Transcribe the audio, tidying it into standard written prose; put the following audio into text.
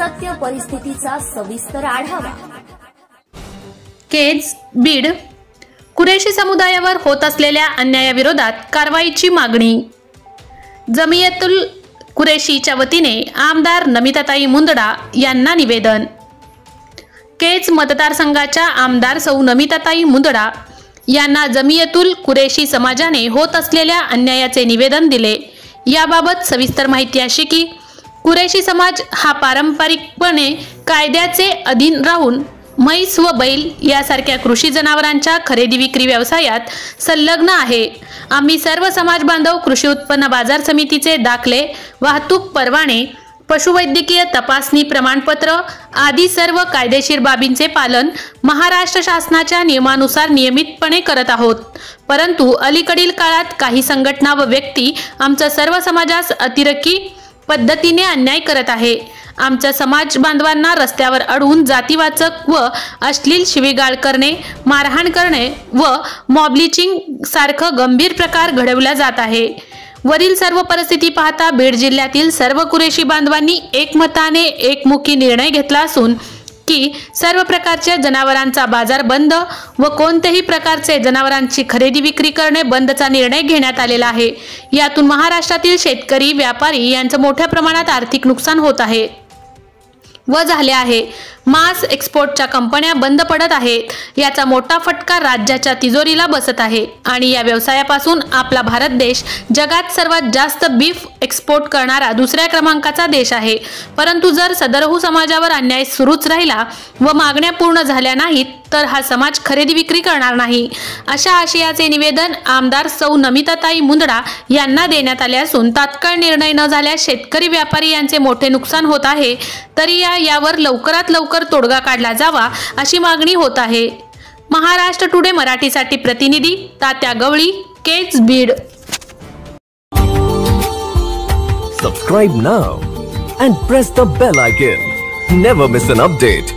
सत्य परिस्थितीचा सविस्तर आढावा। केज, बीड, कुरेशी समुदायावर होत असलेल्या अन्यायाविरोधात कारवाईची मागणी। जमियतुल कुरेशीच्या वतीने आमदार नमिताताई मुंदडा यांना निवेदन। केज मतदारसंघाच्या आमदार सौ नमिताताई मुंदडा यांना जमियतुल कुरेशी समाजाने होत असलेल्या अन्यायाचे निवेदन दिले। याबाबत सविस्तर माहिती अशी की कुरेशी समाज हा पारंपरिकपणे कायद्याचे अधीन राहून म्हैस व बैल यासारख्या कृषी जनावरांच्या खरेदी विक्री व्यवसायात संलग्न आहे। आम्ही सर्व समाज बांधव कृषी उत्पन्न बाजार समितीचे दाखले, वाहतूक परवाने, पशुवैद्यकीय तपासणी प्रमाणपत्र आदी सर्व कायदेशीर बाबींचे पालन महाराष्ट्र शासनाच्या नियमानुसार नियमितपणे करत आहोत। परंतु अलीकडील काळात काही संघटना व व्यक्ती आमच्या सर्व समाजास अतिरेकी पद्धतीने अन्याय करत आहे। आमच्या समाज बांधवांना रस्त्यावर अडवून जातीवाचक व अश्लील शिवीगाळ करणे, मारहाण करणे व मॉबलिचिंग सारखं गंभीर प्रकार घडवला जात आहे। वरील सर्व परिस्थिती पाहता बीड जिल्ह्यातील सर्व कुरेशी बांधवांनी एकमताने एकमुखी निर्णय घेतला असून की सर्व प्रकारच्या जनावरांचा बाजार बंद व कोणत्याही प्रकारचे जनावरांची खरेदी विक्री करणे बंदचा निर्णय घेण्यात आलेला आहे। यातून महाराष्ट्रातील शेतकरी, व्यापारी यांचं मोठ्या प्रमाणात आर्थिक नुकसान होत आहे व झाले आहे। मांस एक्सपोर्टच्या कंपन्या बंद पडत आहेत। याचा मोठा फटका राज्याच्या तिजोरीला बसत आहे आणि या व्यवसायापासून आपला भारत देश जगात सर्वात जास्त बीफ एक्सपोर्ट करणारा दुसऱ्या क्रमांकाचा देश आहे। परंतु जर सदरहू समाजावर अन्याय सुरूच राहिला व मागण्या पूर्ण झाल्या नाहीत तर हा समाज खरेदी विक्री करणार नाही, अशा आशयाचे निवेदन आमदार सौ नमिताताई मुंदडा यांना देण्यात आले असून तात्काळ निर्णय न झाल्यास शेतकरी, व्यापारी यांचे मोठे नुकसान होत आहे। तरी यावर लवकरात लवकर तोडगा काढला जावा अशी मागणी होत आहे। महाराष्ट्र टुडे मराठीसाठी प्रतिनिधी तात्या गवळी, Kaij, Beed. Subscribe now and press the bell icon. Never miss an update.